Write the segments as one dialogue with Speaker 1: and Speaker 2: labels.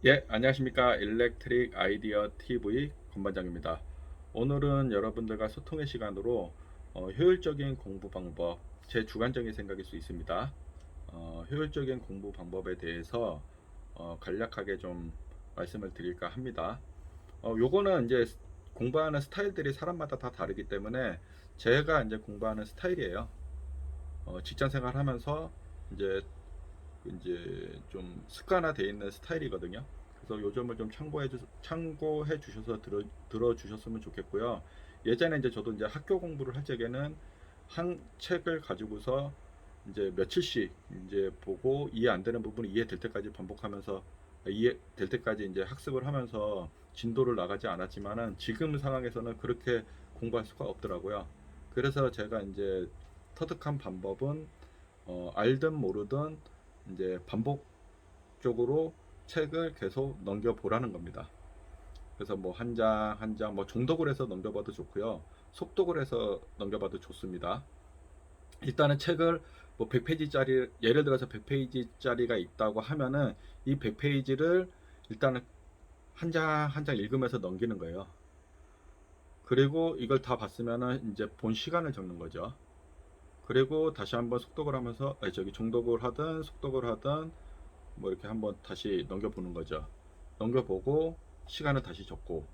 Speaker 1: 예, 안녕하십니까. 일렉트릭 아이디어 TV 권반장입니다. 오늘은 여러분들과 소통의 시간으로 효율적인 공부 방법, 제 주관적인 생각일 수 있습니다. 효율적인 공부 방법에 대해서 간략하게 좀 말씀을 드릴까 합니다. 요거는 이제 공부하는 스타일들이 사람마다 다 다르기 때문에 제가 이제 공부하는 스타일이에요. 직장 생활하면서 이제 좀 습관화되어 있는 스타일이거든요. 그래서 요 점을 좀 참고해 주셔서 들어주셨으면 좋겠고요. 예전에 이제 저도 이제 학교 공부를 할 적에는 한 책을 가지고서 이제 며칠씩 이제 보고 이해 안 되는 부분을 이해될 때까지 반복하면서 이해될 때까지 이제 학습을 하면서 진도를 나가지 않았지만은 지금 상황에서는 그렇게 공부할 수가 없더라고요. 그래서 제가 이제 터득한 방법은 알든 모르든 이제 반복적으로 책을 계속 넘겨보라는 겁니다. 그래서 뭐 한 장 한 장 뭐 종독을 해서 넘겨봐도 좋고요. 속독을 해서 넘겨봐도 좋습니다. 일단은 책을 뭐 100페이지짜리 예를 들어서 100페이지짜리가 있다고 하면은 이 100페이지를 일단은 한 장 한 장 읽으면서 넘기는 거예요. 그리고 이걸 다 봤으면은 이제 본 시간을 적는 거죠. 그리고 다시 한번 속독을 하면서 아니 저기 종독을 하든 속독을 하든 뭐 이렇게 한번 다시 넘겨보는 거죠. 넘겨보고 시간을 다시 적고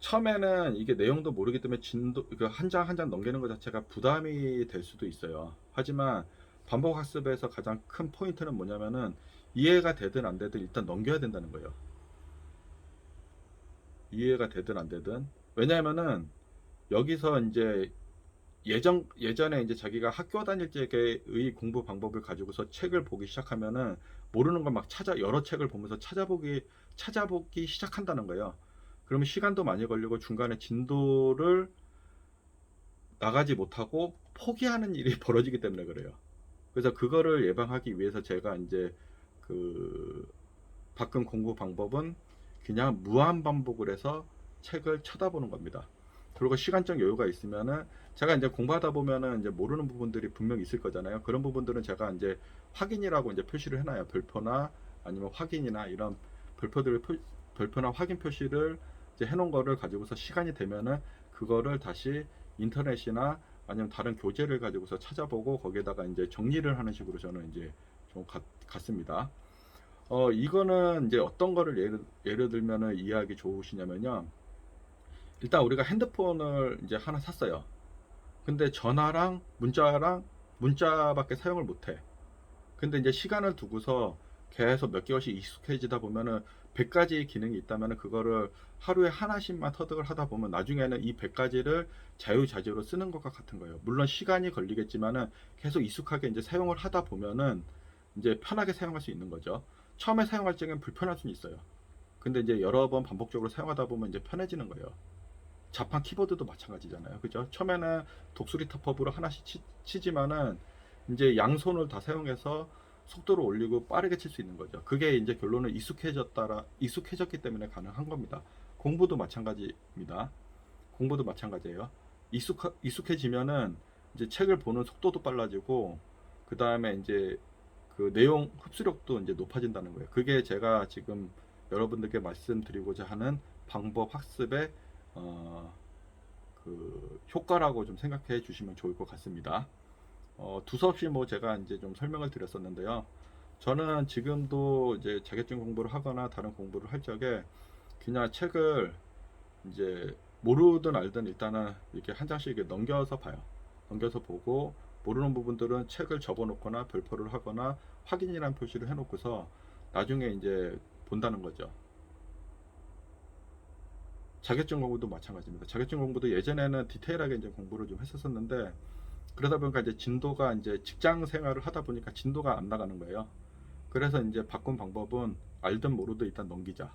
Speaker 1: 처음에는 이게 내용도 모르기 때문에 진도 한 장 한 장 넘기는 것 자체가 부담이 될 수도 있어요. 하지만 반복 학습에서 가장 큰 포인트는 뭐냐면은 이해가 되든 안 되든 일단 넘겨야 된다는 거예요. 이해가 되든 안 되든. 왜냐하면은 여기서 이제 예전에 이제 자기가 학교 다닐 때의 공부 방법을 가지고서 책을 보기 시작하면은 모르는 걸 막 여러 책을 보면서 찾아보기 시작한다는 거예요. 그러면 시간도 많이 걸리고 중간에 진도를 나가지 못하고 포기하는 일이 벌어지기 때문에 그래요. 그래서 그거를 예방하기 위해서 제가 이제 그 바꾼 공부 방법은 그냥 무한 반복을 해서 책을 쳐다보는 겁니다. 그리고 시간적 여유가 있으면은 제가 이제 공부하다 보면은 이제 모르는 부분들이 분명 있을 거잖아요. 그런 부분들은 제가 이제 확인이라고 이제 표시를 해놔요. 별표나 아니면 확인이나 이런 별표들을 별표나 확인 표시를 이제 해놓은 거를 가지고서 시간이 되면은 그거를 다시 인터넷이나 아니면 다른 교재를 가지고서 찾아보고 거기에다가 이제 정리를 하는 식으로 저는 이제 좀 갔습니다. 이거는 이제 어떤 거를 예를 들면은 이해하기 좋으시냐면요. 일단 우리가 핸드폰을 이제 하나 샀어요. 근데 전화랑 문자밖에 사용을 못 해. 근데 이제 시간을 두고서 계속 몇 개월씩 익숙해지다 보면은 100가지 기능이 있다면은 그거를 하루에 하나씩만 터득을 하다 보면 나중에는 이 100가지를 자유자재로 쓰는 것과 같은 거예요. 물론 시간이 걸리겠지만은 계속 익숙하게 이제 사용을 하다 보면은 이제 편하게 사용할 수 있는 거죠. 처음에 사용할 적엔 불편할 수는 있어요. 근데 이제 여러 번 반복적으로 사용하다 보면 이제 편해지는 거예요. 자판 키보드도 마찬가지잖아요. 그죠? 처음에는 독수리 타법으로 하나씩 치지만은 이제 양손을 다 사용해서 속도를 올리고 빠르게 칠 수 있는 거죠. 그게 이제 결론은 익숙해졌기 때문에 가능한 겁니다. 공부도 마찬가지입니다. 공부도 마찬가지예요. 익숙해지면은 이제 책을 보는 속도도 빨라지고 그 다음에 이제 그 내용 흡수력도 이제 높아진다는 거예요. 그게 제가 지금 여러분들께 말씀드리고자 하는 방법 학습의 어, 그 효과라고 좀 생각해 주시면 좋을 것 같습니다. 두서없이 뭐 제가 이제 좀 설명을 드렸었는데요. 저는 지금도 이제 자격증 공부를 하거나 다른 공부를 할 적에 그냥 책을 이제 모르든 알든 일단은 이렇게 한 장씩 이렇게 넘겨서 봐요. 넘겨서 보고 모르는 부분들은 책을 접어 놓거나 별표를 하거나 확인이라는 표시를 해 놓고서 나중에 이제 본다는 거죠. 자격증 공부도 마찬가지입니다. 자격증 공부도 예전에는 디테일하게 이제 공부를 좀 했었었는데 그러다 보니까 이제 진도가 이제 직장 생활을 하다 보니까 진도가 안 나가는 거예요. 그래서 이제 바꾼 방법은 알든 모르든 일단 넘기자.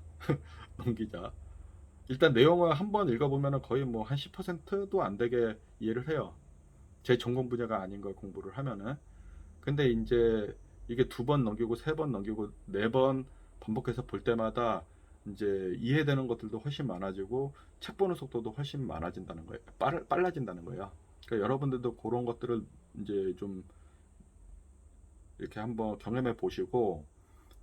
Speaker 1: 넘기자. 일단 내용을 한번 읽어보면 거의 뭐 한 10%도 안 되게 이해를 해요. 제 전공 분야가 아닌 걸 공부를 하면은. 근데 이제 이게 두 번 넘기고 세 번 넘기고 네 번 반복해서 볼 때마다 이제 이해되는 것들도 훨씬 많아지고 책 보는 속도도 훨씬 많아진다는 거예요. 빨라진다는 거예요. 그러니까 여러분들도 그런 것들을 이제 좀 이렇게 한번 경험해 보시고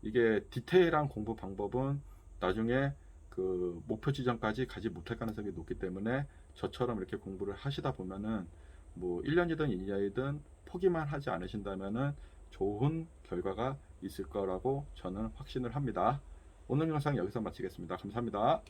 Speaker 1: 이게 디테일한 공부 방법은 나중에 그 목표 지점까지 가지 못할 가능성이 높기 때문에 저처럼 이렇게 공부를 하시다 보면은 뭐 1년이든 2년이든 포기만 하지 않으신다면은 좋은 결과가 있을 거라고 저는 확신을 합니다. 오늘 영상 여기서 마치겠습니다. 감사합니다.